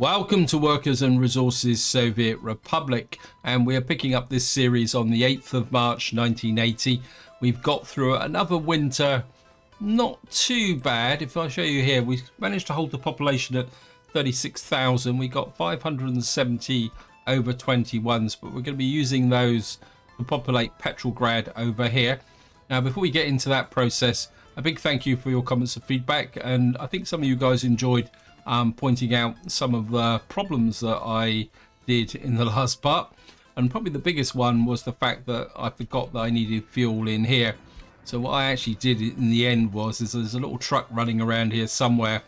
Welcome to Workers and Resources Soviet Republic, and we are picking up this series on the 8th of March 1980. We've got through another winter, not too bad. If I show you here, we managed to hold the population at 36,000. We got 570 over 21s, but we're going to be using those to populate Petrolgrad over here. Now, before we get into that process, a big thank you for your comments and feedback, and I think some of you guys enjoyed pointing out some of the problems that I did in the last part, and probably the biggest one was the fact that I forgot that I needed fuel in here. So what I actually did in the end was there's a little truck running around here somewhere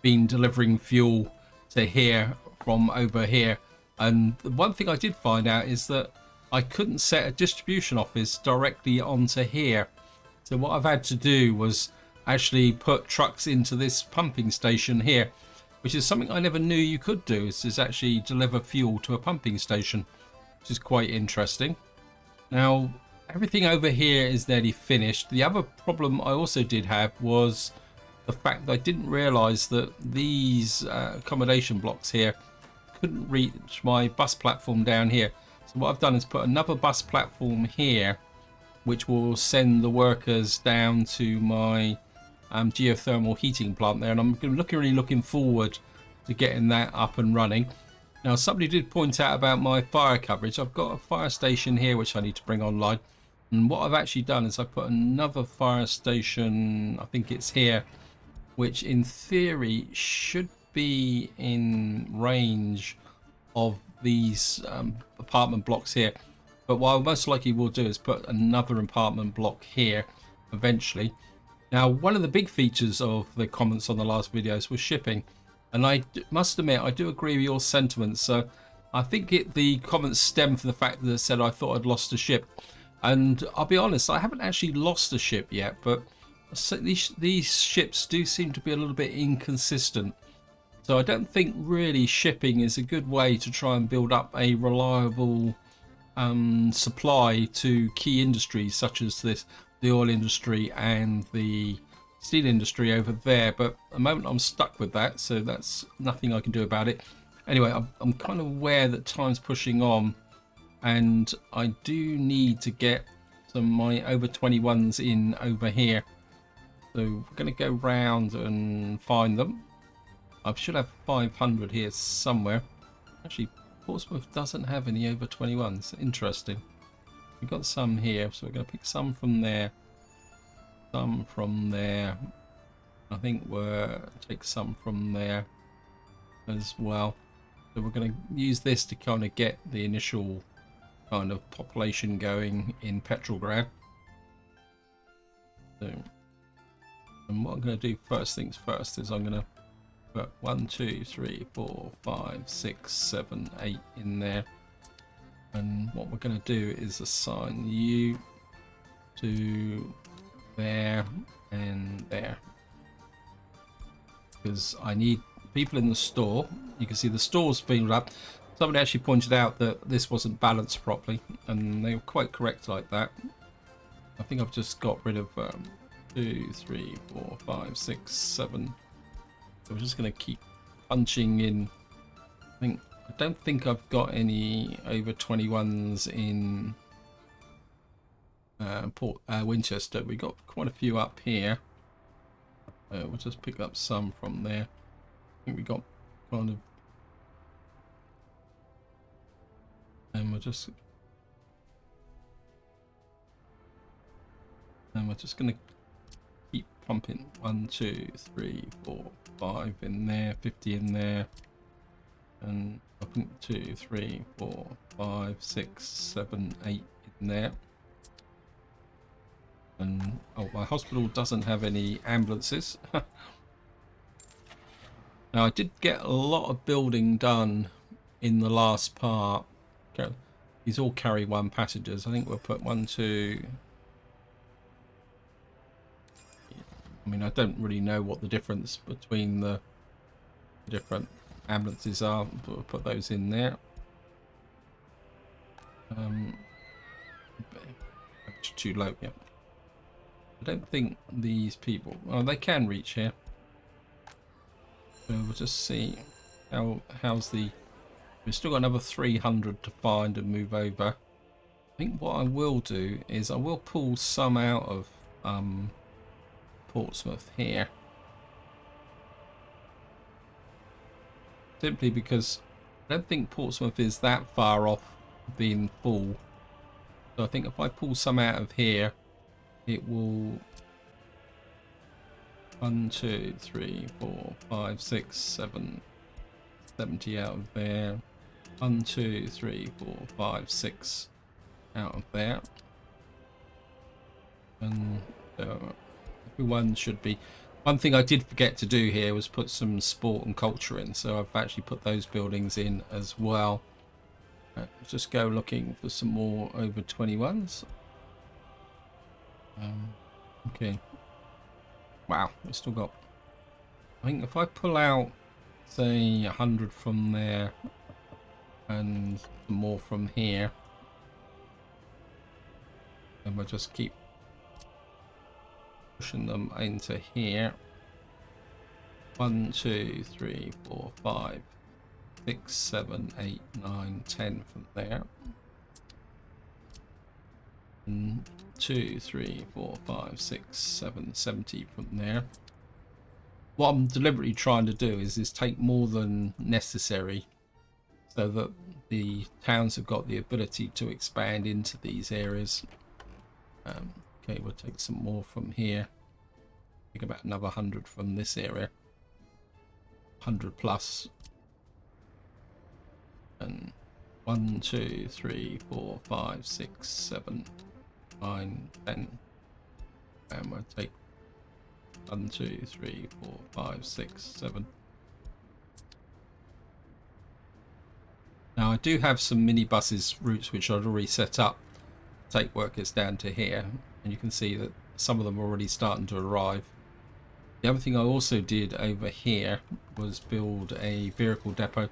delivering fuel to here from over here, and the one thing I did find out is that I couldn't set a distribution office directly onto here. So what I've had to do was actually put trucks into this pumping station here, which is something I never knew you could do, is actually deliver fuel to a pumping station, which is quite interesting. Now, everything over here is nearly finished. The other problem I also did have was the fact that I didn't realize that these accommodation blocks here couldn't reach my bus platform down here. So what I've done is put another bus platform here, which will send the workers down to my geothermal heating plant there, and I'm really looking forward to getting that up and running. Now, somebody did point out about my fire coverage. I've got a fire station here which I need to bring online, and what I've actually done is I put another fire station, I think it's here, which in theory should be in range of these apartment blocks here, but what I most likely will do is put another apartment block here eventually. Now, one of the big features of the comments on the last videos was shipping, and I must admit I do agree with your sentiments. So I think the comments stem from the fact that I said I thought I'd lost a ship, and I'll be honest, I haven't actually lost a ship yet, but these ships do seem to be a little bit inconsistent. So I don't think really shipping is a good way to try and build up a reliable supply to key industries such as the oil industry and the steel industry over there. But at the moment I'm stuck with that, so that's nothing I can do about it. Anyway, I'm kind of aware that time's pushing on, and I do need to get some of my over 21s in over here. So we're going to go round and find them. I should have 500 here somewhere. Actually, Portsmouth doesn't have any over 21s. Interesting. We've got some here, so we're going to pick some from there, some from there. I think we'll take some from there as well. So we're going to use this to kind of get the initial kind of population going in Petrolgrad. So, and what I'm going to do first things first is I'm going to put 1, 2, 3, 4, 5, 6, 7, 8 in there. And what we're going to do is assign you to there and there, because I need people in the store. You can see the store's filled up. Somebody actually pointed out that this wasn't balanced properly, and they were quite correct like that. I think I've just got rid of 2, 3, 4, 5, 6, 7. So we're just going to keep punching in. I don't think I've got any over 21s in Winchester. We got quite a few up here. We'll just pick up some from there. I think we got kind of, and we're just going to keep pumping 1, 2, 3, 4, 5 in there, 50 in there. And I think 2, 3, 4, 5, 6, 7, 8 in there. And oh, my hospital doesn't have any ambulances. Now, I did get a lot of building done in the last part. These all carry 1 passengers. I think we'll put 1, 2. I mean, I don't really know what the difference between the different ambulances are, but we'll put those in there. Too low, yeah. I don't think these people, oh, they can reach here. So we'll just see. How's the... We've still got another 300 to find and move over. I think what I will do is I will pull some out of Portsmouth here. Simply because I don't think Portsmouth is that far off being full. So I think if I pull some out of here, it will... 1, 2, 3, 4, 5, 6, 7, 70 out of there. 1, 2, 3, 4, 5, 6 out of there. And everyone should be... One thing I did forget to do here was put some sport and culture in, so I've actually put those buildings in as well. Just go looking for some more over 21s. Okay. Wow, we still got... I think if I pull out, say, 100 from there and some more from here, then we'll just keep pushing them into here. 1, 2, 3, 4, 5, 6, 7, 8, 9, 10 from there. And 2, 3, 4, 5, 6, 7, 70 from there. What I'm deliberately trying to do is take more than necessary so that the towns have got the ability to expand into these areas. Okay, we'll take some more from here. Think about another 100 from this area. 100 plus. And 1, 2, 3, 4, 5, 6, 7, 9, 10. And we'll take 1, 2, 3, 4, 5, 6, 7. Now I do have some minibuses routes which I'd already set up to take workers down to here, and you can see that some of them are already starting to arrive. The other thing I also did over here was build a vehicle depot,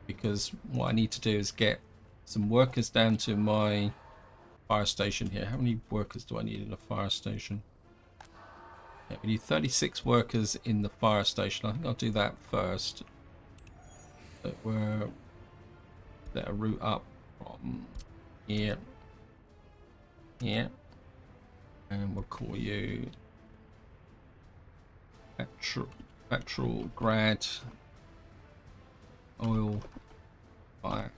because what I need to do is get some workers down to my fire station here. How many workers do I need in a fire station? Yeah, we need 36 workers in the fire station. I think I'll do that first. But we're set a route up from here, here, and we'll call you Petrolgrad oil fire.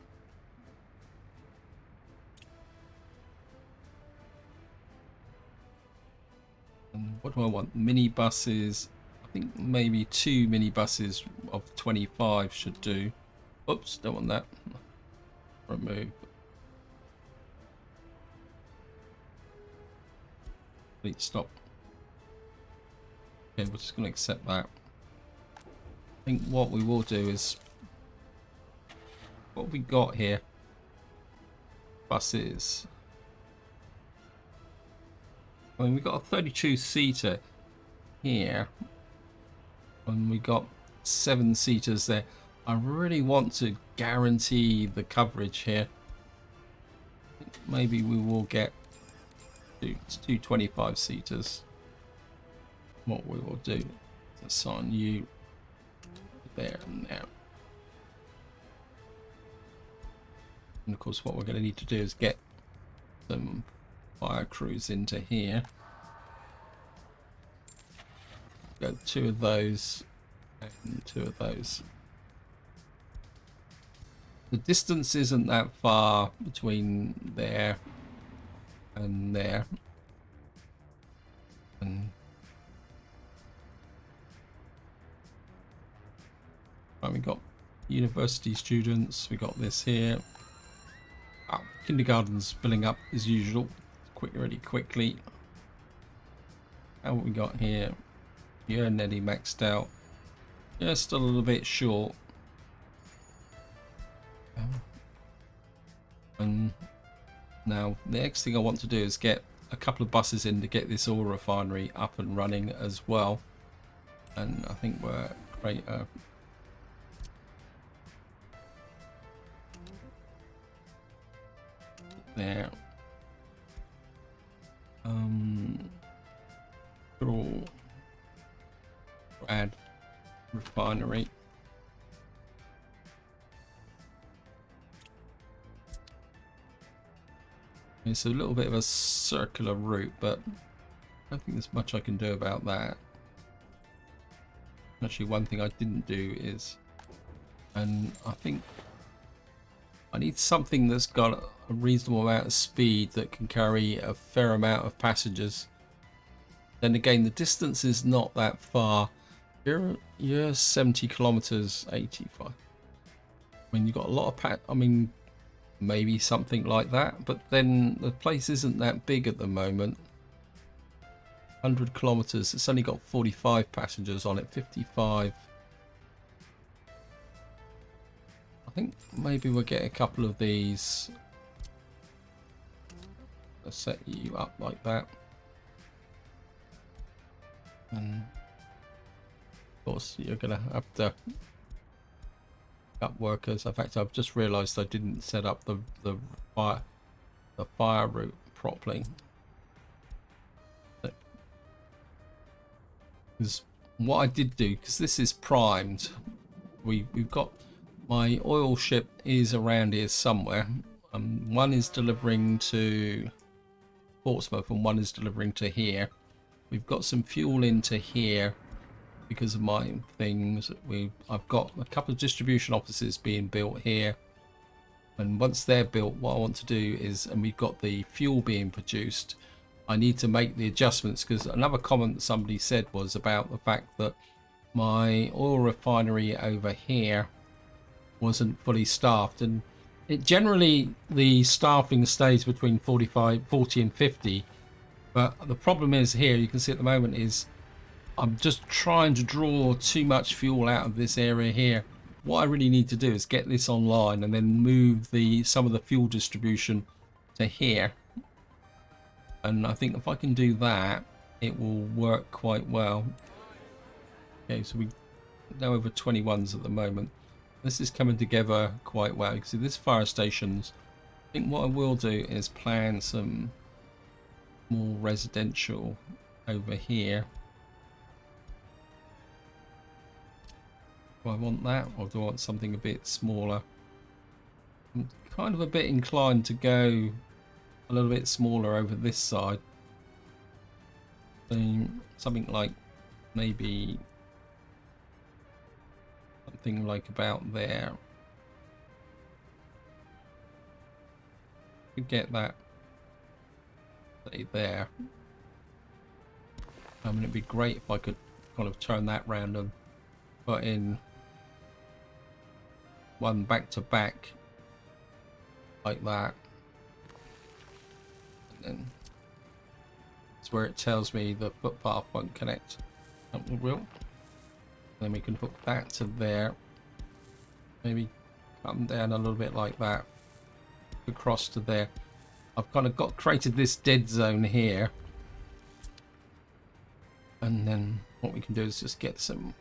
And what do I want? Minibuses. I think maybe 2 minibuses of 25 should do. Oops, don't want that. Remove. Please stop. Okay, we're just going to accept that. I think what we will do is... What have we got here? Buses. I mean, we got a 32-seater here, and we got 7-seaters there. I really want to guarantee the coverage here. Maybe we will get two 25-seaters. What we will do is assign you there and there. And of course, what we're going to need to do is get some fire crews into here. Got 2 of those and 2 of those. The distance isn't that far between there and there. And right, we got university students. We got this here. Oh, kindergarten's filling up as usual. Really quickly. And what we got here? Yeah, nearly maxed out. Yeah, still a little bit short. And now the next thing I want to do is get a couple of buses in to get this oil refinery up and running as well. And I think we're great. There. Petrolgrad refinery. It's a little bit of a circular route, but I don't think there's much I can do about that. Actually, one thing I didn't do is, and I think I need something that's got a reasonable amount of speed that can carry a fair amount of passengers. Then again, the distance is not that far. You're 70 kilometers, 85. I mean, you've got a lot of I mean, maybe something like that, but then the place isn't that big at the moment. 100 kilometers, it's only got 45 passengers on it, 55. I think maybe we'll get a couple of these. Let's set you up like that. And of course you're gonna have to up workers. In fact, I've just realized I didn't set up the fire route properly. Because what I did do, because this is primed, we've got my oil ship is around here somewhere. One is delivering to Portsmouth and one is delivering to here. We've got some fuel into here because of my things. I've got a couple of distribution offices being built here, and once they're built, what I want to do is, and we've got the fuel being produced, I need to make the adjustments, because another comment that somebody said was about the fact that my oil refinery over here wasn't fully staffed, and it generally, the staffing stays between 40 and 50, but the problem is here, you can see at the moment, is I'm just trying to draw too much fuel out of this area here. What I really need to do is get this online and then move some of the fuel distribution to here. And I think if I can do that, it will work quite well. Okay, so we now over 21s at the moment. This is coming together quite well. You can see this fire stations. I think what I will do is plan some more residential over here. Do I want that, or do I want something a bit smaller? I'm kind of a bit inclined to go a little bit smaller over this side. Something like maybe something like about there. Could get that, say there. I mean, it'd be great if I could kind of turn that round and put in one back to back like that, and then it's where it tells me the footpath won't connect. We will. Then we can hook that to there, maybe come down a little bit like that, across to there. I've kind of created this dead zone here, and then what we can do is just get some.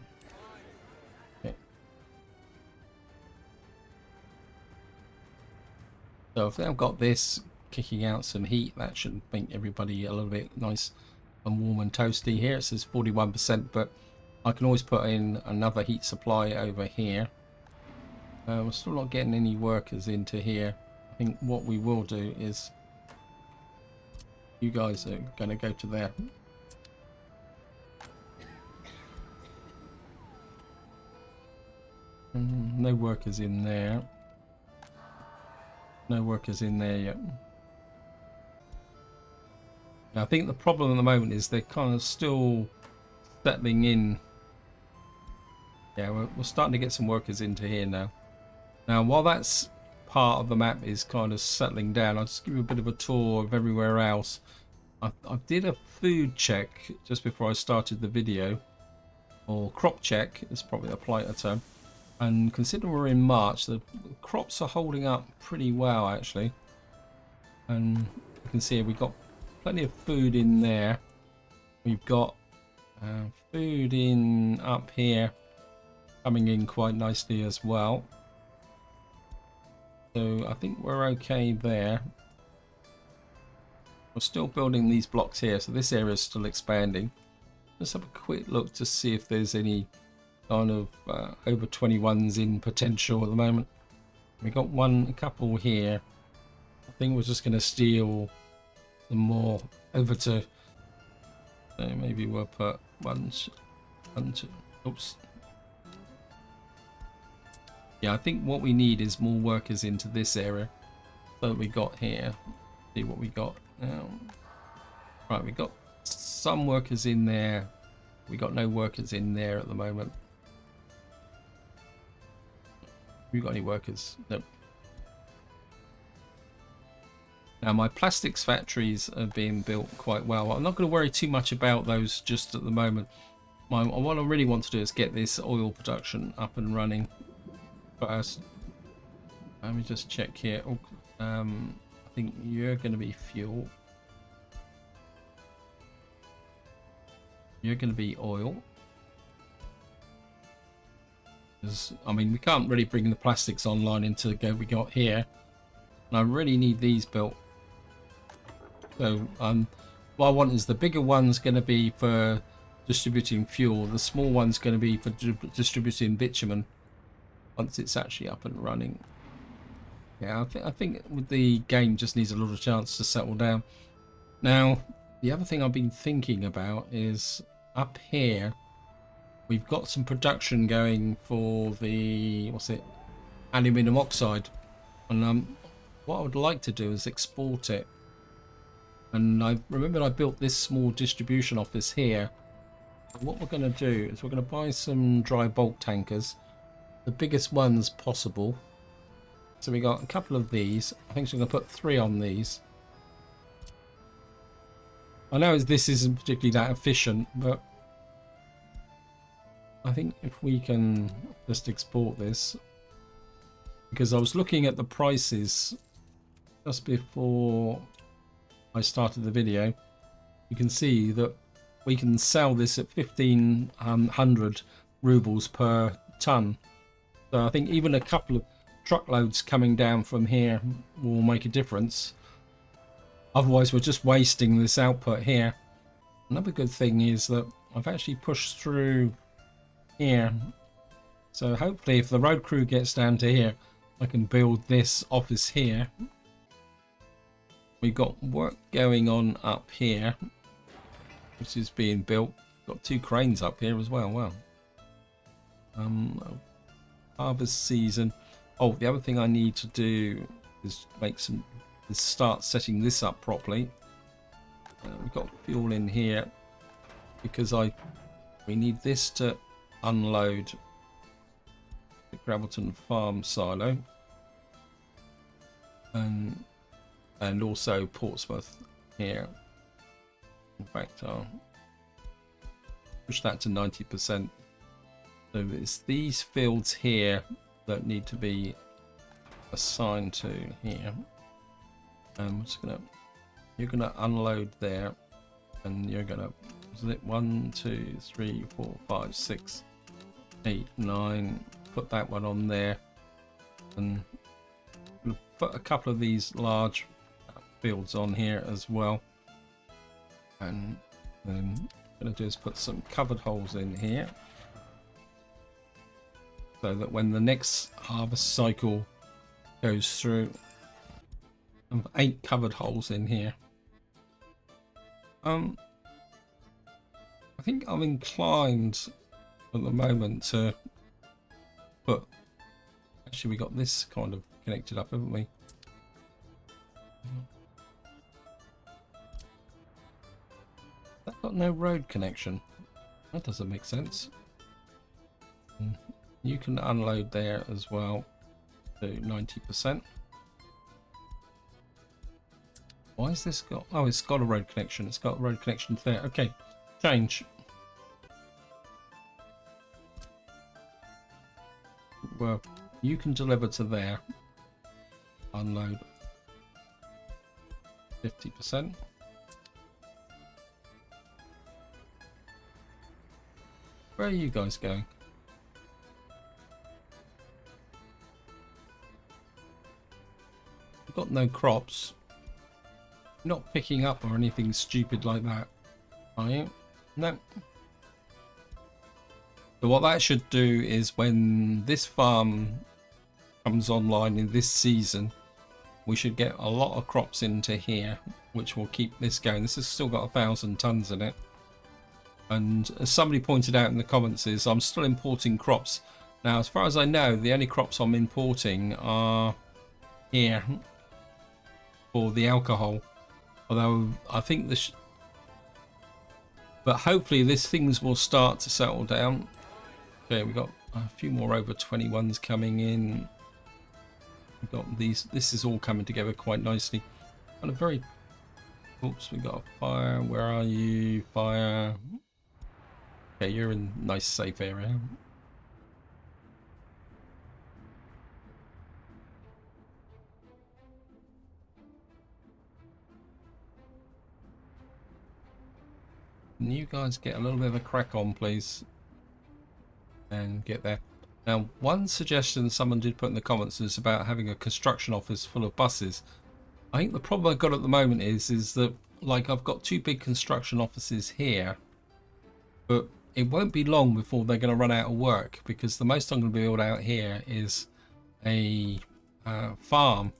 So if I've got this kicking out some heat, that should make everybody a little bit nice and warm and toasty. Here it says 41%, but I can always put in another heat supply over here. We're still not getting any workers into here. I think what we will do is, you guys are going to go to there. No workers in there. No workers in there yet. Now, I think the problem at the moment is they're kind of still settling in. Yeah, we're starting to get some workers into here now. Now, while that's part of the map is kind of settling down, I'll just give you a bit of a tour of everywhere else. I did a food check just before I started the video, or crop check is probably a politer term. And considering we're in March, the crops are holding up pretty well, actually. And you can see we've got plenty of food in there. We've got food in up here, coming in quite nicely as well. So I think we're okay there. We're still building these blocks here, so this area is still expanding. Let's have a quick look to see if there's any kind of over 21s in potential at the moment. We got a couple here. I think we're just going to steal some more over to, so maybe we'll put one, two, oops. Yeah, I think what we need is more workers into this area that we got here. See what we got now. Right, we got some workers in there. We got no workers in there at the moment. Have you got any workers? Nope. Now my plastics factories are being built quite well. I'm not going to worry too much about those just at the moment. What I really want to do is get this oil production up and running first. Let me just check here. Oh, I think you're going to be fuel. You're going to be oil. I mean, we can't really bring the plastics online until we got here. And I really need these built. So what I want is the bigger one's going to be for distributing fuel. The small one's going to be for distributing bitumen once it's actually up and running. Yeah, I think the game just needs a little chance to settle down. Now, the other thing I've been thinking about is up here, we've got some production going for the, aluminium oxide. And what I would like to do is export it. And I remember I built this small distribution office here. And what we're going to do is we're going to buy some dry bulk tankers, the biggest ones possible. So we got a couple of these. I think we're going to put 3 on these. I know this isn't particularly that efficient, but I think if we can just export this, because I was looking at the prices just before I started the video, you can see that we can sell this at 1,500 rubles per ton. So I think even a couple of truckloads coming down from here will make a difference. Otherwise we're just wasting this output here. Another good thing is that I've actually pushed through here. So hopefully if the road crew gets down to here, I can build this office here. We've got work going on up here, which is being built. Got 2 cranes up here as well. Wow. Harvest season. Oh, the other thing I need to do is start setting this up properly. We've got fuel in here because we need this to unload the Gravelton Farm silo and also Portsmouth here. In fact, I'll push that to 90%. So it's these fields here that need to be assigned to here. I'm just you're gonna unload there, and you're gonna, isn't it 1, 2, 3, 4, 5, 6, 8, 9. Put that one on there, and put a couple of these large fields on here as well. And then what I'm gonna do is put some covered holes in here, so that when the next harvest cycle goes through, I've 8 covered holes in here. I think I'm inclined at the moment to put, actually we got this kind of connected up, haven't we? That got no road connection. That doesn't make sense. You can unload there as well to 90%. Why is this got? Oh, it's got a road connection. It's got a road connection there. Okay, change. Well, you can deliver to there. Unload 50%. Where are you guys going? We've got no crops. Not picking up or anything stupid like that, are you? No. So what that should do is when this farm comes online in this season, we should get a lot of crops into here, which will keep this going. This has still got 1,000 tons in it. And as somebody pointed out in the comments, is I'm still importing crops. Now, as far as I know, the only crops I'm importing are here for the alcohol. Although I think this, but hopefully this things will start to settle down. Okay, we've got a few more over 21s coming in. We've got these. This is all coming together quite nicely. On a very, oops, we got a fire. Where are you? Fire. Okay, you're in a nice safe area. Can you guys get a little bit of a crack on, please? And get there. Now, one suggestion someone did put in the comments is about having a construction office full of buses. I think the problem I've got at the moment is that, like, I've got 2 big construction offices here, but it won't be long before they're going to run out of work, because the most I'm going to build out here is a farm.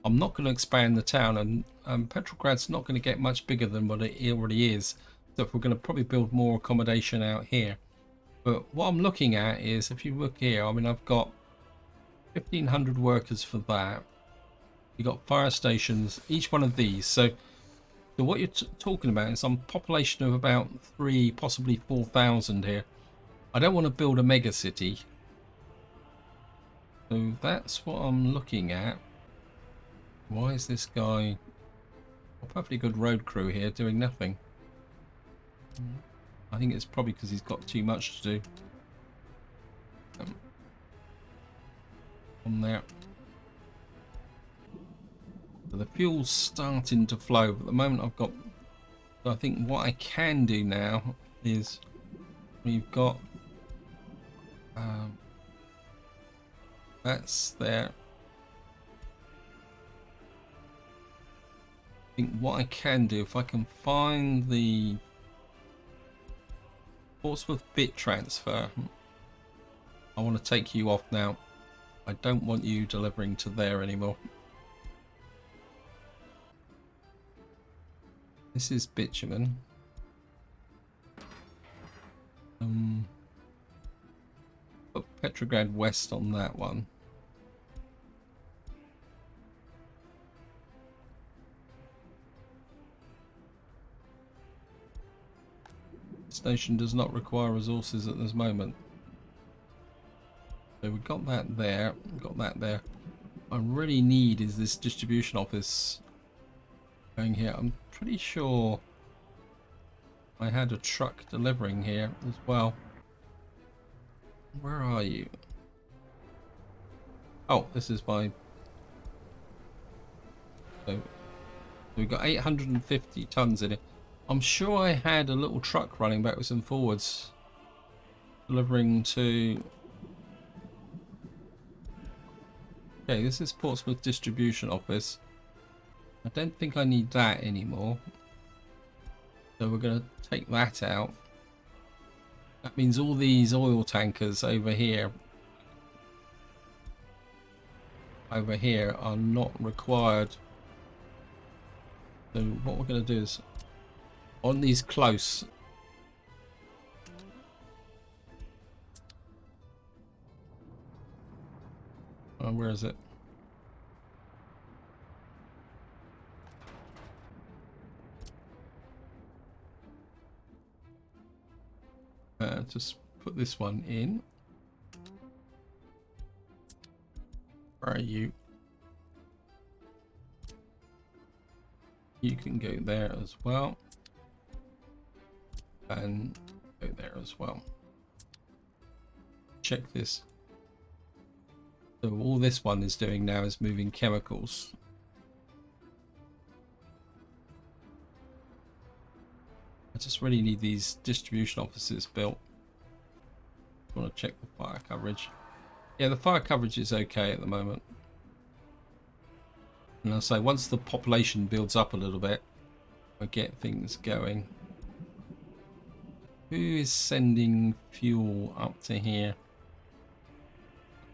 I'm not going to expand the town, and Petrolgrad's not going to get much bigger than what it already is. So we're going to probably build more accommodation out here. But what I'm looking at is, if you look here, I mean, I've got 1,500 workers for that. You've got fire stations, each one of these. So what you're talking about is some population of about 3, possibly 4,000 here. I don't want to build a mega city. So that's what I'm looking at. Why is this guy, a perfectly good road crew here, doing nothing? I think it's probably because he's got too much to do. On there. So the fuel's starting to flow, but at the moment I've got, so I think what I can do now is we've got that's there. I think what I can do, if I can find the Portsmouth bit transfer, I want to take you off now. I don't want you delivering to there anymore. This is bitumen. Put Petrograd West on that one. Station does not require resources at this moment. So we've got that there, got that there. What I really need is this distribution office going here. I'm pretty sure I had a truck delivering here as well. Where are you? Oh, this is my... So we've got 850 tons in it. I'm sure I had a little truck running backwards and forwards delivering to... Okay, this is Portsmouth Distribution Office. I don't think I need that anymore. So we're going to take that out. That means all these oil tankers over here are not required. So what we're going to do is, on these close, where is it? Just put this one in. Where are you? You can go there as well. And go there as well. Check this. So all this one is doing now is moving chemicals. I just really need these distribution offices built. I want to check the fire coverage. Yeah, the fire coverage is okay at the moment. And I'll say once the population builds up a little bit, we'll get things going. Who is sending fuel up to here?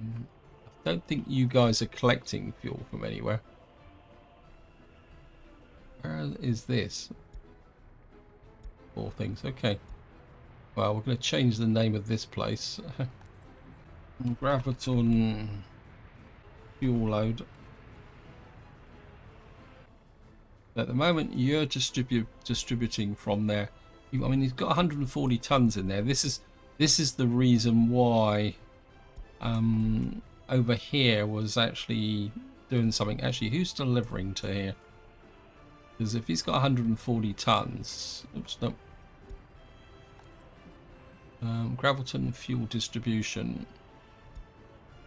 I don't think you guys are collecting fuel from anywhere. Where is this? Four things. Okay. Well, we're going to change the name of this place. Graviton fuel load. At the moment, you're distributing from there. I mean, he's got 140 tons in there. This is the reason why over here was actually doing something. Actually, who's delivering to here? Because if he's got 140 tons, oops, no. Graviton fuel distribution.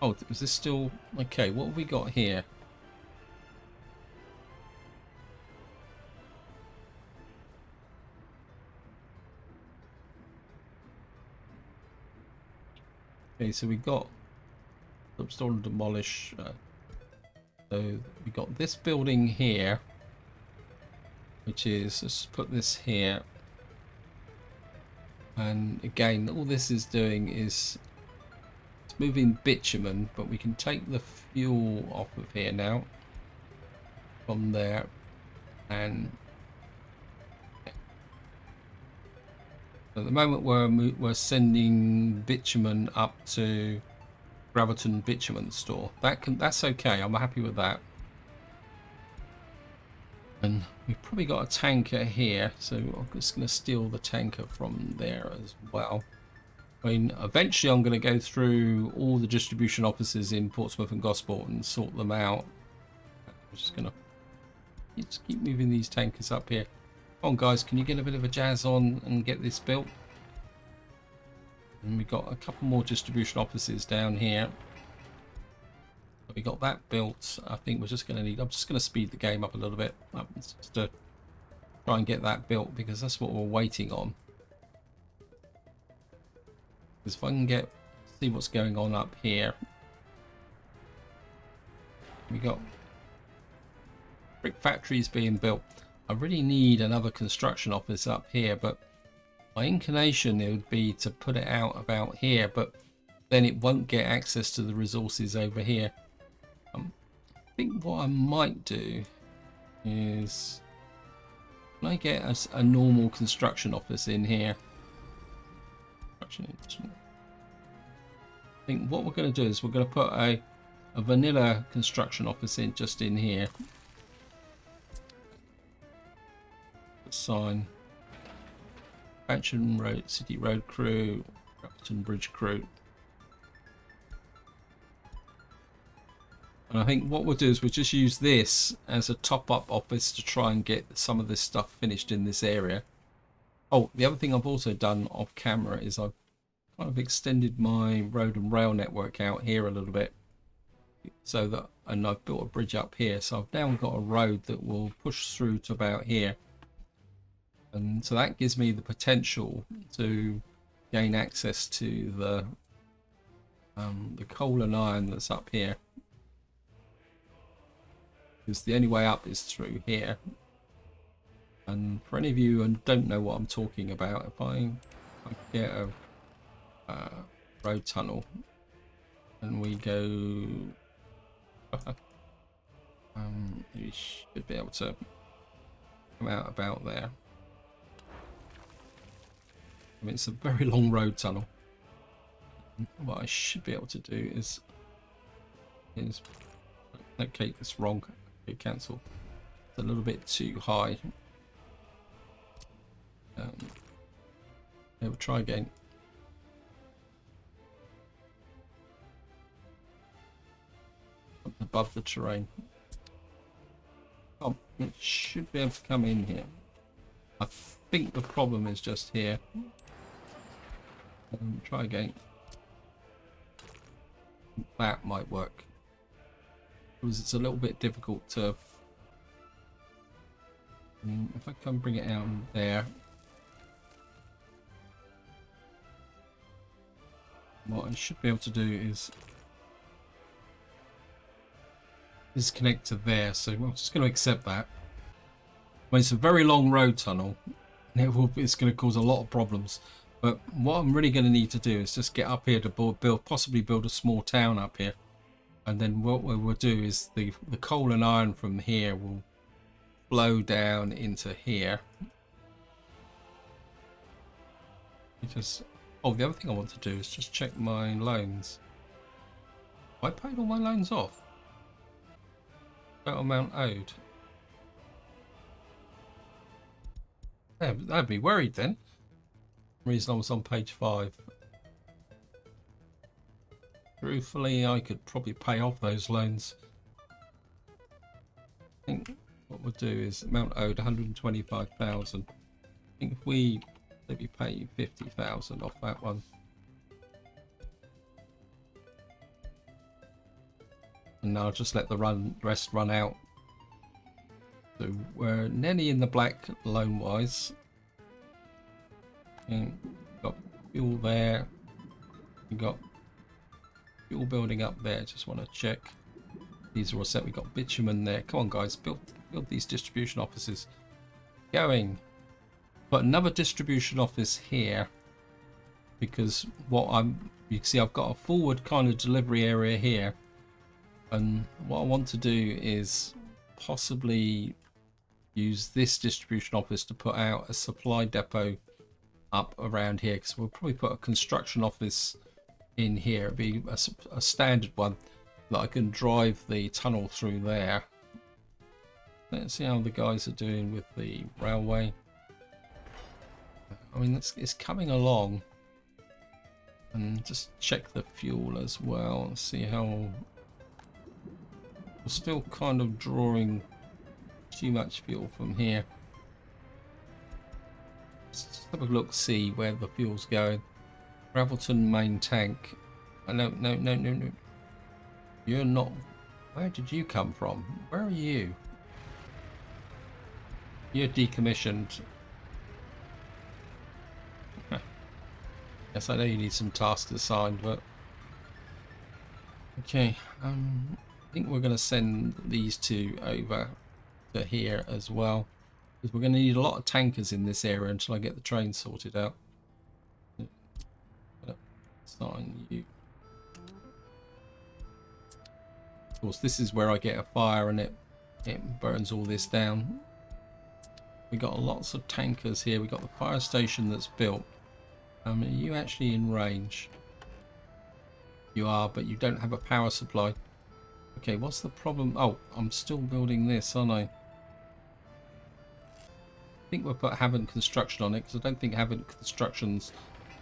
Oh, is this still okay? What have we got here? Okay, so we got store and demolish. So we got this building here, which is, let's put this here. And again, all this is doing is it's moving bitumen, but we can take the fuel off of here now from there, and at the moment we're sending bitumen up to Graviton bitumen store. That's okay. I'm happy with that. And we've probably got a tanker here, so I'm just going to steal the tanker from there as well. I mean, eventually I'm going to go through all the distribution offices in Portsmouth and Gosport and sort them out. I'm just going to keep moving these tankers up here. Come on, guys, can you get a bit of a jazz on and get this built? And we've got a couple more distribution offices down here. We got that built. I think we're just going to need, I'm just going to speed the game up a little bit just to try and get that built, because that's what we're waiting on. Because if I can see what's going on up here. We got brick factories being built. I really need another construction office up here, but my inclination it would be to put it out about here, but then it won't get access to the resources over here. I think what I might do is, can I get a normal construction office in here? I think what we're going to do is we're going to put a vanilla construction office in just in here. Sign Mansion Road, City Road crew, Graviton Bridge crew. And I think what we'll do is we'll just use this as a top-up office to try and get some of this stuff finished in this area. Oh, the other thing I've also done off camera is I've kind of extended my road and rail network out here a little bit, so that, and I've built a bridge up here, so I've now got a road that will push through to about here. And so that gives me the potential to gain access to the coal and iron that's up here. Because the only way up is through here. And for any of you who don't know what I'm talking about, if I get a road tunnel and we go, you should be able to come out about there. I mean, it's a very long road tunnel. What I should be able to do is okay, it's wrong. Okay, cancel. It's a little bit too high. We'll try again. Above the terrain. Oh, it should be able to come in here. I think the problem is just here. Try again. That might work. Because it's a little bit difficult to... if I can bring it out there. What I should be able to do is connect to there. So I'm just going to accept that. I mean, it's a very long road tunnel. And it's going to cause a lot of problems. But what I'm really going to need to do is just get up here to possibly build a small town up here. And then what we will do is the coal and iron from here will flow down into here. Because, oh, the other thing I want to do is just check my loans. I paid all my loans off. Total amount owed. Yeah, I'd be worried then. Reason I was on page 5. Truthfully, I could probably pay off those loans. I think what we'll do is amount owed 125,000. I think if we maybe pay 50,000 off that one. And I'll just let the rest run out. So we're nearly in the black loan wise. And got fuel there. We got fuel building up there. Just want to check these are all set. We got bitumen there. Come on, guys, build these distribution offices. Going. Put another distribution office here because you can see I've got a forward kind of delivery area here, and what I want to do is possibly use this distribution office to put out a supply depot up around here, because we'll probably put a construction office in here. It'd be a standard one that I can drive the tunnel through there. Let's see how the guys are doing with the railway. I mean, it's coming along. And just check the fuel as well and see how we're still kind of drawing too much fuel from here. Let's have a look, see where the fuel's going. Gravelton main tank. No. You're not. Where did you come from? Where are you? You're decommissioned. Yes, I know you need some tasks assigned, but okay. I think we're going to send these two over to here as well, because we're going to need a lot of tankers in this area until I get the train sorted out. Assign you. Of course, this is where I get a fire and it burns all this down. We got lots of tankers here. We got the fire station that's built. Are you actually in range? You are, but you don't have a power supply. Okay, what's the problem? Oh, I'm still building this, aren't I? I think we'll put Haven Construction on it, because I don't think Haven Construction's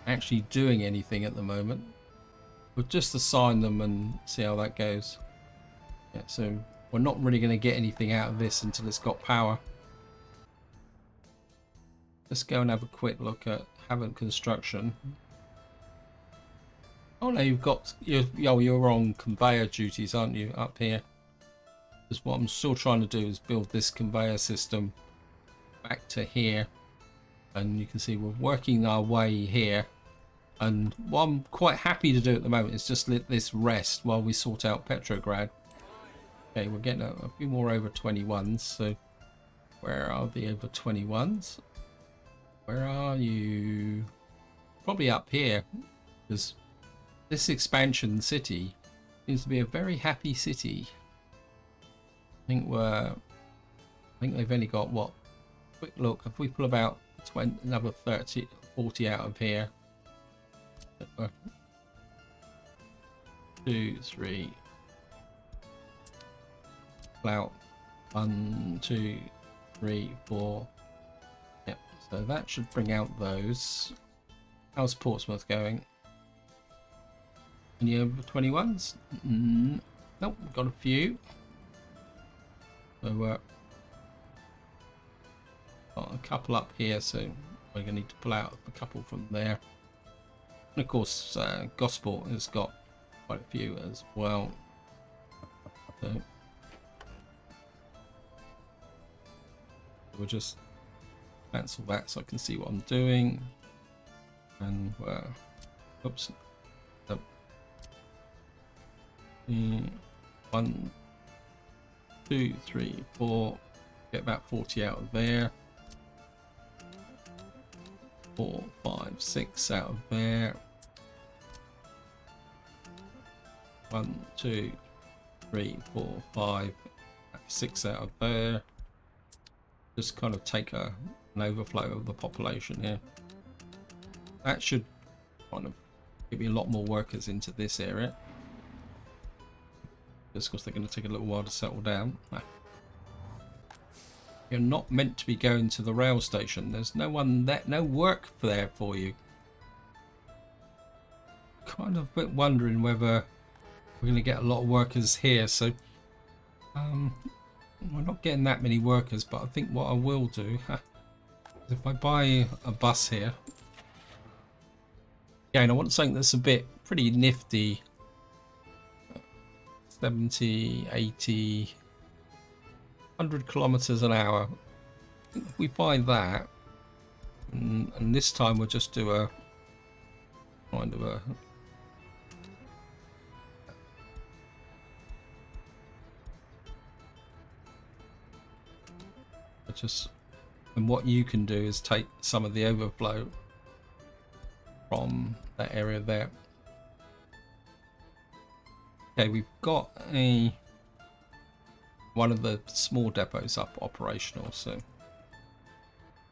actually doing anything at the moment. We'll just assign them and see how that goes. Yeah, so we're not really going to get anything out of this until it's got power. Let's go and have a quick look at Haven Construction. Oh no, you're on conveyor duties, aren't you, up here? Because what I'm still trying to do is build this conveyor system back to here, and you can see we're working our way here. And what I'm quite happy to do at the moment is just let this rest while we sort out Petrolgrad. Okay, we're getting a few more over 21s. So where are the over 21s? Where are you? Probably up here, because this expansion city seems to be a very happy city. I think they've only got what? Quick look. If we pull about another 30, 40 out of here. 2, 3. Out 1, 2, 3, 4. Yep. So that should bring out those. How's Portsmouth going? Any over 21s? Nope, we've got a few. So got a couple up here, so we're going to need to pull out a couple from there. And of course, Gosport has got quite a few as well. So we'll just cancel that so I can see what I'm doing. And oops. Nope. 1, 2, 3, 4. Get about 40 out of there. 4, 5, 6 out of there. 1, 2, 3, 4, 5, 6 out of there. just kind of take an overflow of the population here. That should kind of give me a lot more workers into this area. Just because they're going to take a little while to settle down. You're not meant to be going to the rail station. There's no one there, no work there for you. Kind of a bit wondering whether we're going to get a lot of workers here. So we're not getting that many workers, but I think what I will do is if I buy a bus here. Again, I want something that's a bit pretty nifty. 70, 80, 100 kilometers an hour. If we buy that, and this time we'll just do a kind of a and what you can do is take some of the overflow from that area there. Okay, we've got one of the small depots up operational, so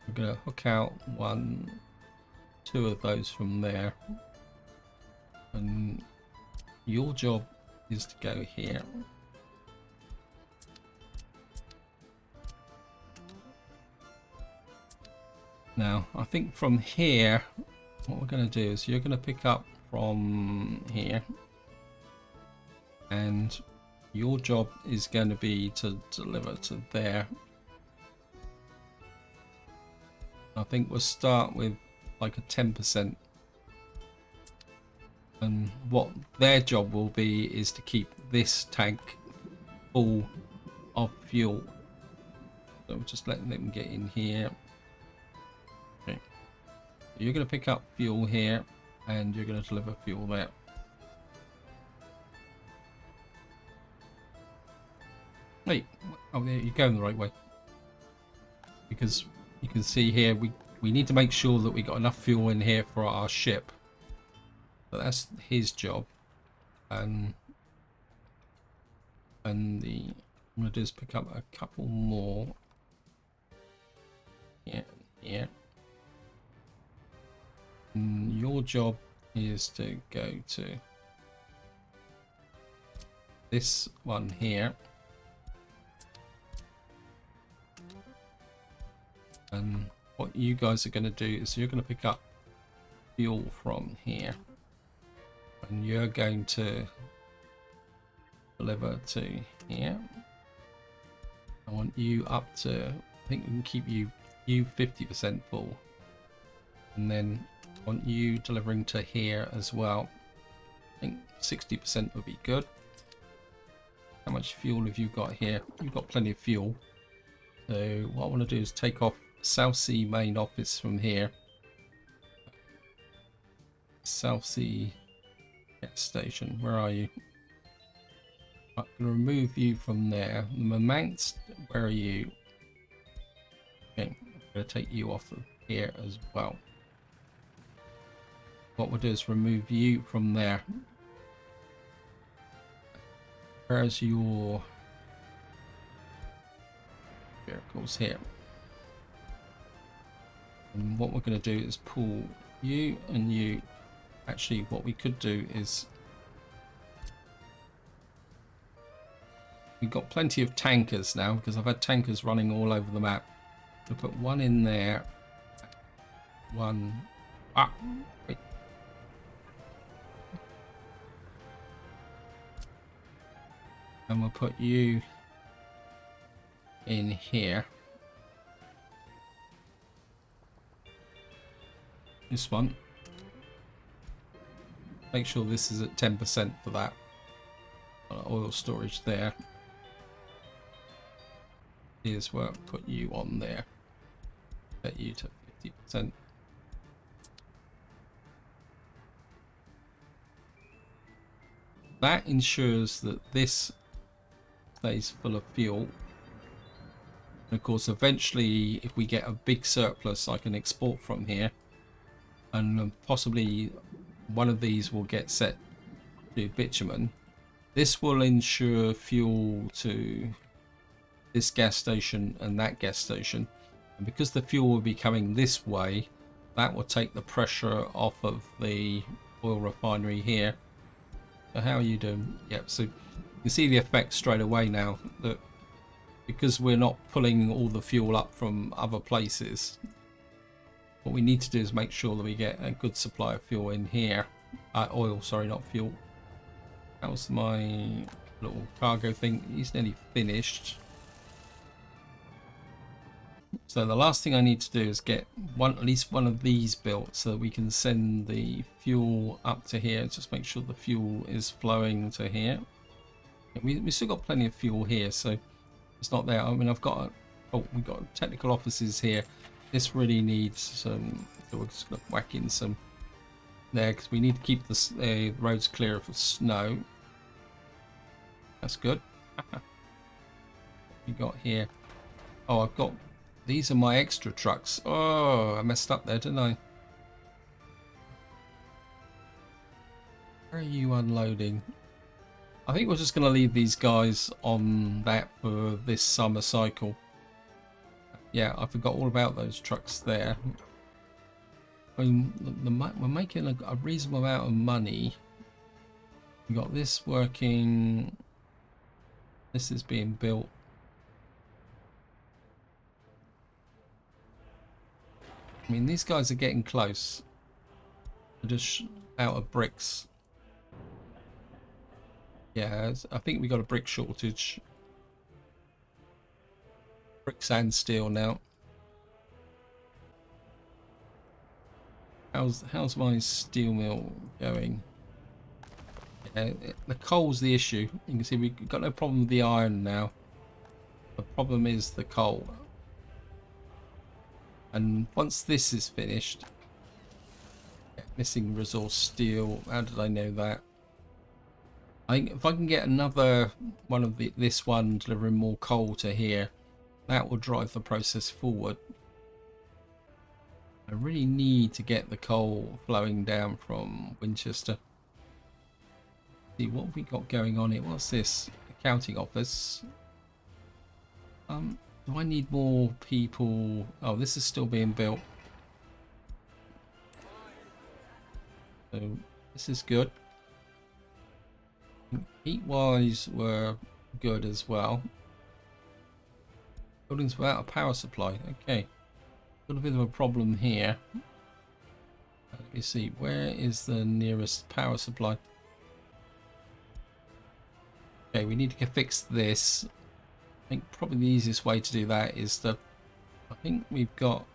we're going to hook out 1, 2 of those from there, and your job is to go here. Now, I think from here, what we're going to do is you're going to pick up from here, and your job is going to be to deliver to there. I think we'll start with like a 10%. And what their job will be is to keep this tank full of fuel. So we're just letting them get in here. Okay. You're going to pick up fuel here, and you're going to deliver fuel there. Wait, oh, there, you're going the right way. Because you can see here, we need to make sure that we got enough fuel in here for our ship. But that's his job. And the I'm going to do is pick up a couple more. Yeah. And your job is to go to this one here. And what you guys are going to do is you're going to pick up fuel from here, and you're going to deliver to here. I want you up to, I think we can keep you 50% full, and then I want you delivering to here as well. I think 60% would be good. How much fuel have you got here? You've got plenty of fuel. So what I want to do is take off South Sea main office from here. South Sea gas station, where are you? I'm going to remove you from there. The Mamanx, where are you? Okay, I'm going to take you off of here as well. What we'll do is remove you from there. Where's your vehicles here? And what we're going to do is pull you and you. Actually, what we could do is we've got plenty of tankers now, because I've had tankers running all over the map. We'll put one in there. One. Wait. And we'll put you in here. This one. Make sure this is at 10% for that oil storage there. Here's where I'll put you on there. Set you to 50%. That ensures that this stays full of fuel. And of course, eventually, if we get a big surplus, I can export from here. And possibly one of these will get set to bitumen. This will ensure fuel to this gas station and that gas station, and because the fuel will be coming this way, that will take the pressure off of the oil refinery here. So how are you doing? Yep, so you can see the effect straight away now that because we're not pulling all the fuel up from other places, what we need to do is make sure that we get a good supply of fuel in here. Oil, sorry, not fuel. That was my little cargo thing. He's nearly finished. So the last thing I need to do is get at least one of these built so that we can send the fuel up to here. Just make sure the fuel is flowing to here. We still got plenty of fuel here, so it's not there. I mean, I've got we've got technical offices here. This really needs some, so we're just gonna whack in some there because we need to keep the roads clear of snow. That's good. What we got here? Oh, I've got, these are my extra trucks. Oh, I messed up there, didn't I? Where are you unloading? I think we're just going to leave these guys on that for this summer cycle. Yeah, I forgot all about those trucks there. I mean, we're making a reasonable amount of money. We got this working. This is being built. I mean, these guys are getting close. They're just out of bricks. Yeah, I think we got a brick shortage. Bricks and steel now. How's my steel mill going? Yeah, the coal's the issue. You can see we've got no problem with the iron now. The problem is the coal. And once this is finished, missing resource steel. How did I know that? I think if I can get another one of this one delivering more coal to here, that will drive the process forward. I really need to get the coal flowing down from Winchester. See what we got going on here. What's this? Accounting office. Do I need more people? Oh, this is still being built. So this is good. Heat-wise, we're good as well. Buildings without a power supply. Okay. Got a bit of a problem here. Let me see. Where is the nearest power supply? Okay, we need to fix this. I think probably the easiest way to do that is to, I think we've got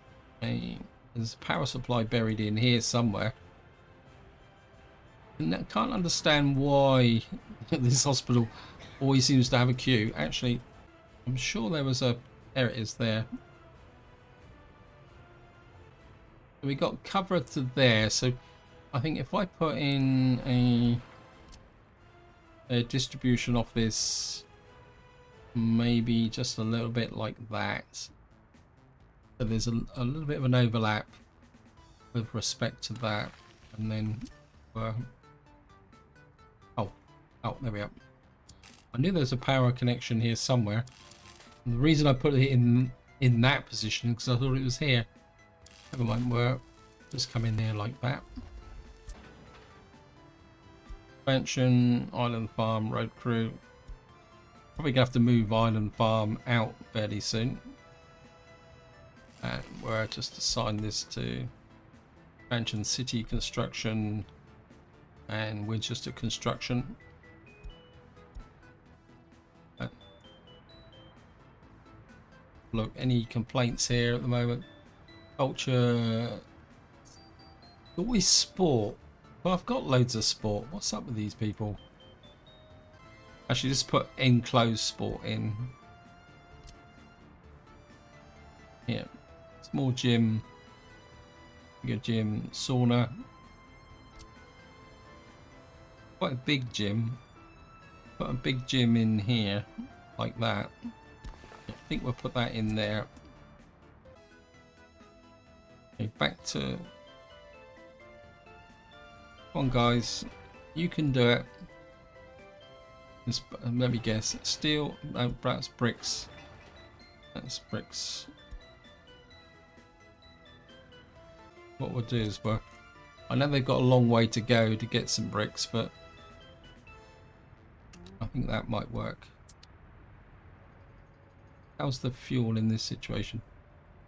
there's a power supply buried in here somewhere. And I can't understand why this hospital always seems to have a queue. Actually, I'm sure there was a, there it is there. So we got cover to there. So I think if I put in a distribution office, maybe just a little bit like that. So there's a little bit of an overlap with respect to that. And then oh, there we are. I knew there's a power connection here somewhere. And the reason I put it in that position because I thought it was here. Never mind, we're just come in there like that. Expansion, Island Farm, road crew. Probably gonna have to move Island Farm out fairly soon. And we're just assign this to Expansion City Construction and Winchester Construction. Look, any complaints here at the moment? Culture, always sport. Well, I've got loads of sport. What's up with these people? Actually, just put enclosed sport in. Yeah, small gym, bigger gym, sauna. Quite a big gym. Put a big gym in here, like that. I think we'll put that in there. Okay, back to. Come on, guys, you can do it. Let me guess. Steel, no, perhaps bricks. That's bricks. What we'll do is I know they've got a long way to go to get some bricks, but I think that might work. How's the fuel in this situation?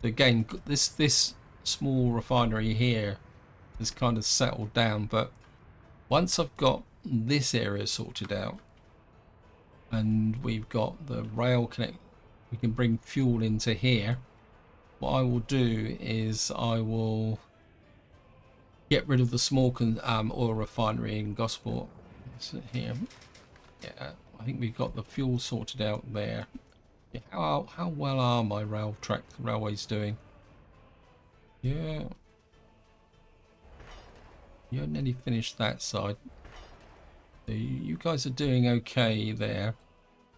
So again, this small refinery here has kind of settled down, but once I've got this area sorted out and we've got the rail connect, we can bring fuel into here. What I will do is I will get rid of the small oil refinery in Gosport. Here, yeah, I think we've got the fuel sorted out there. Yeah, how well are my railways doing? Yeah, you nearly finished that side. So you guys are doing okay there.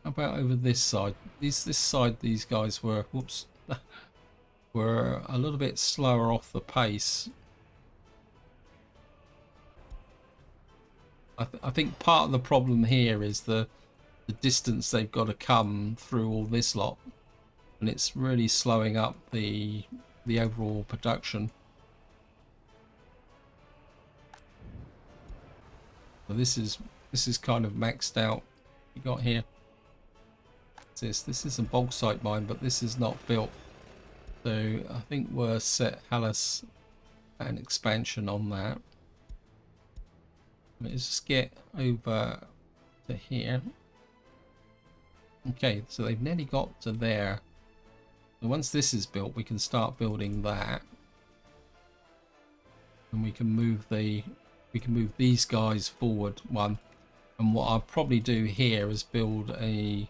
How about over this side? This side, these guys were, whoops, were a little bit slower off the pace. I think part of the problem here is the distance they've got to come through all this lot, and it's really slowing up the overall production. So this is kind of maxed out. You got here. This is a bauxite mine, but this is not built. So I think we're set Hallis an expansion on that. Let's just get over to here. Okay, so they've nearly got to there. So once this is built, we can start building that, and we can move these guys forward one. And what I'll probably do here is build a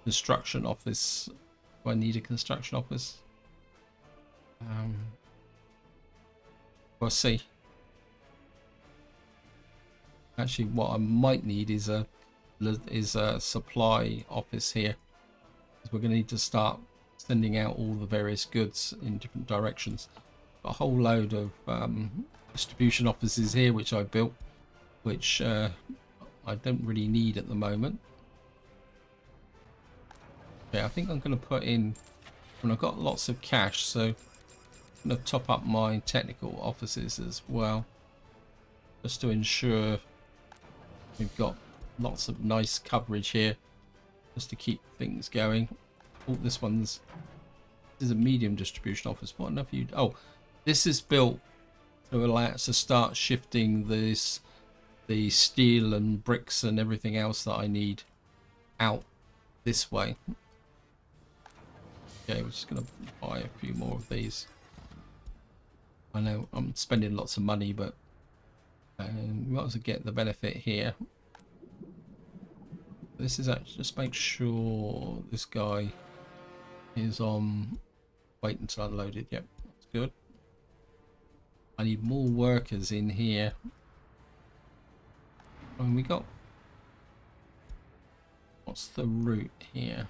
construction office. Do I need a construction office? We'll see. Actually, what I might need is a supply office here. We're going to need to start sending out all the various goods in different directions. Got a whole load of distribution offices here, which I built, which I don't really need at the moment. Okay, I think I'm going to put in, and I've got lots of cash, so I'm going to top up my technical offices as well, just to ensure we've got lots of nice coverage here, just to keep things going. Oh, this is a medium distribution office. What enough you? Oh, this is built to allow us to start shifting the steel and bricks and everything else that I need out this way. Okay, we're just gonna buy a few more of these. I know I'm spending lots of money, but we might as well get the benefit here. This is actually just make sure this guy is on. Wait until unloaded. Yep, that's good. I need more workers in here. And we got. What's the route here?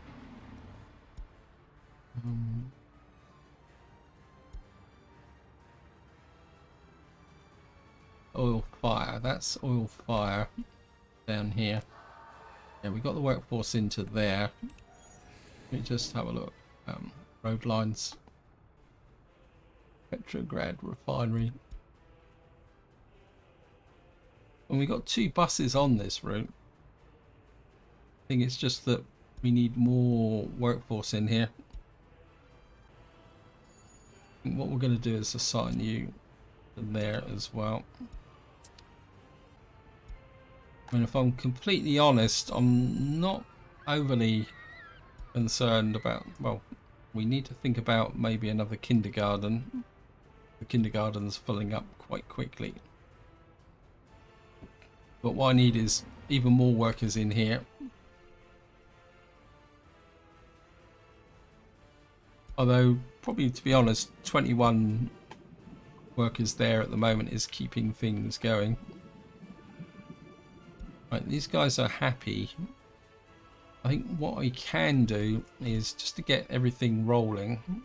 Oil fire. That's oil fire down here. Yeah, we got the workforce into there. Let me just have a look. Road lines. Petrolgrad refinery. And we got 2 buses on this route. I think it's just that we need more workforce in here. And what we're going to do is assign you there as well. I mean, if I'm completely honest, I'm not overly concerned about, well, we need to think about maybe another kindergarten. The kindergarten's filling up quite quickly. But what I need is even more workers in here. Although, probably to be honest, 21 workers there at the moment is keeping things going. Right, these guys are happy. I think what I can do is just to get everything rolling,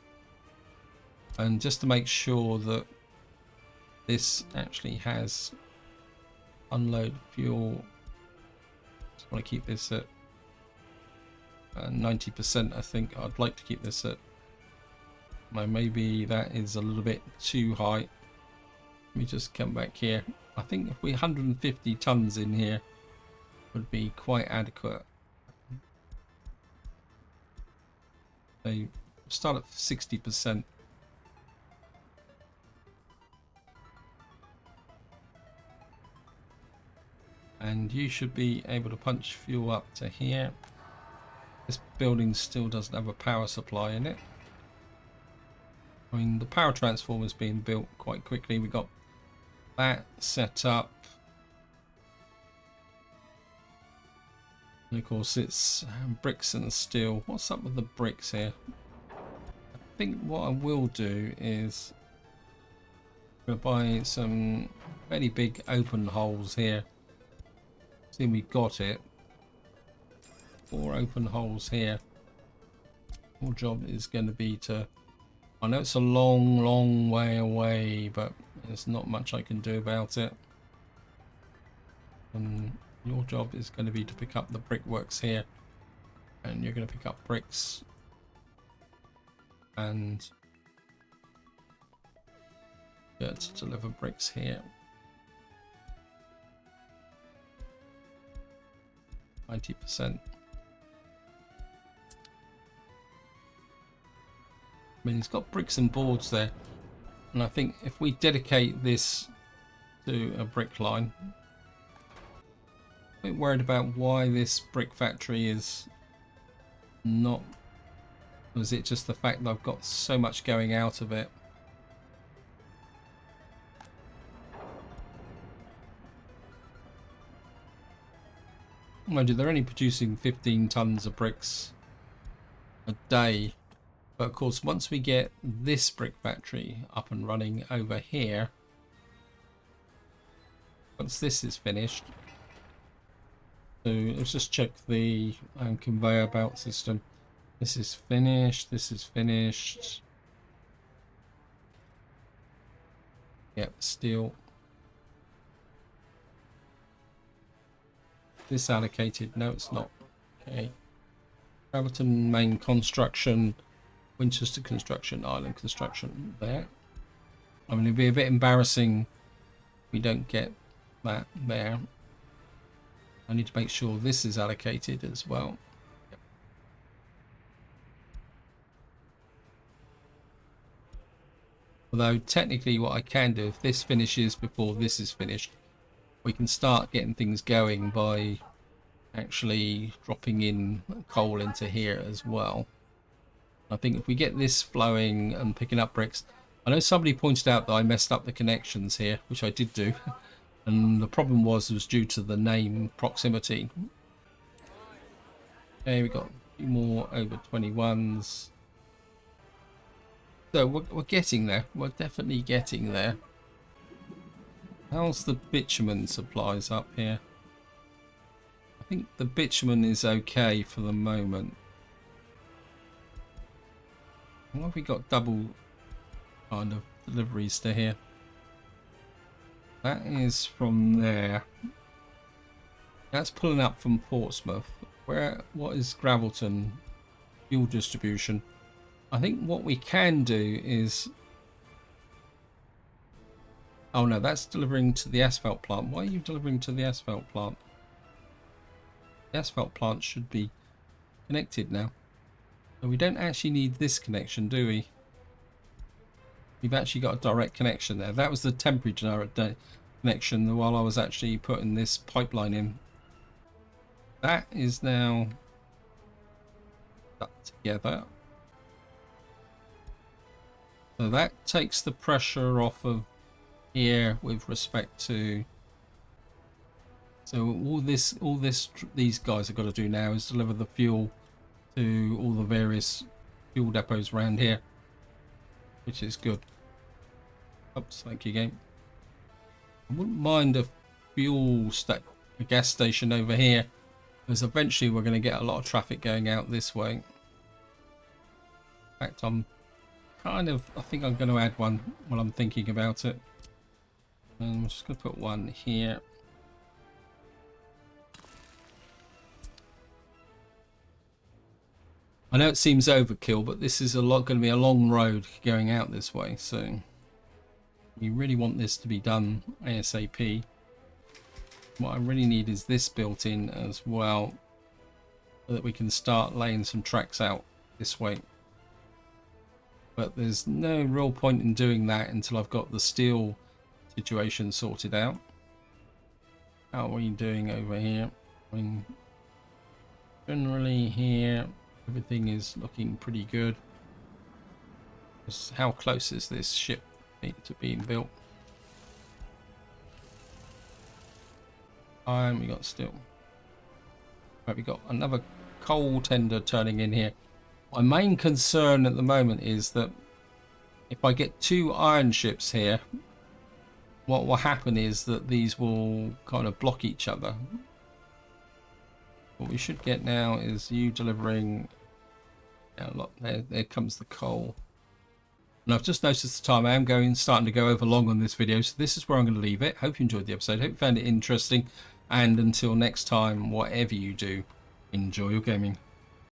and just to make sure that this actually has unload fuel. Just want to keep this at 90%. I think I'd like to keep this at, well, maybe that is a little bit too high. Let me just come back here. I think if we 150 tons in here would be quite adequate. They start at 60%. And you should be able to punch fuel up to here. This building still doesn't have a power supply in it. I mean, the power transformer is being built quite quickly. We got that set up. And of course it's bricks and steel. What's up with the bricks here? I think what I will do is I'm gonna buy some fairly big open holes here. See, we got it. 4 open holes here. Your job is going to be to, I know it's a long way away, but there's not much I can do about it. And your job is going to be to pick up the brickworks here, and you're going to pick up bricks and get to deliver bricks here. 90%. I mean, he's got bricks and boards there, and I think if we dedicate this to a brick line, I'm a bit worried about why this brick factory is not. Was it just the fact that I've got so much going out of it? Mind you, they're only producing 15 tons of bricks a day. But of course, once we get this brick factory up and running over here, once this is finished, so let's just check the conveyor belt system. This is finished. This is finished. Yep, steel. This allocated? No, it's not. Okay. Graviton main construction. Winchester construction, Island construction there. I mean, it'd be a bit embarrassing if we don't get that there. I need to make sure this is allocated as well. Yep. Although technically what I can do, if this finishes before this is finished, we can start getting things going by actually dropping in coal into here as well. I think if we get this flowing and picking up bricks, I know somebody pointed out that I messed up the connections here, which I did do, and the problem was due to the name proximity. Okay, we got a few more over 21s. So we're getting there. We're definitely getting there. How's the bitumen supplies up here? I think the bitumen is okay for the moment. What have we got double kind of deliveries to here? That is from there. That's pulling up from Portsmouth. What is Gravelton fuel distribution? I think what we can do is, oh no, that's delivering to the asphalt plant. Why are you delivering to the asphalt plant? The asphalt plant should be connected now. So we don't actually need this connection, do we? We've actually got a direct connection there. That was the temporary direct connection while I was actually putting this pipeline in. That is now stuck together. So that takes the pressure off of here with respect to. So these guys have got to do now is deliver the fuel to all the various fuel depots around here, which is good. Oops, thank you, game. I wouldn't mind a a gas station over here, because eventually we're going to get a lot of traffic going out this way. In fact, I think I'm going to add one while I'm thinking about it. And I'm just going to put one here. I know it seems overkill, but this is going to be a long road going out this way, so we really want this to be done ASAP. What I really need is this built in as well, so that we can start laying some tracks out this way. But there's no real point in doing that until I've got the steel situation sorted out. How are we doing over here? I mean, generally here everything is looking pretty good. Just how close is this ship to being built? We got steel. Right, we got another coal tender turning in here. My main concern at the moment is that if I get 2 iron ships here, what will happen is that these will kind of block each other. What we should get now is you delivering. Yeah, look, there comes the coal. And I've just noticed the time. I am starting to go over long on this video, so this is where I'm going to leave it. Hope you enjoyed the episode. Hope you found it interesting. And until next time, whatever you do, enjoy your gaming.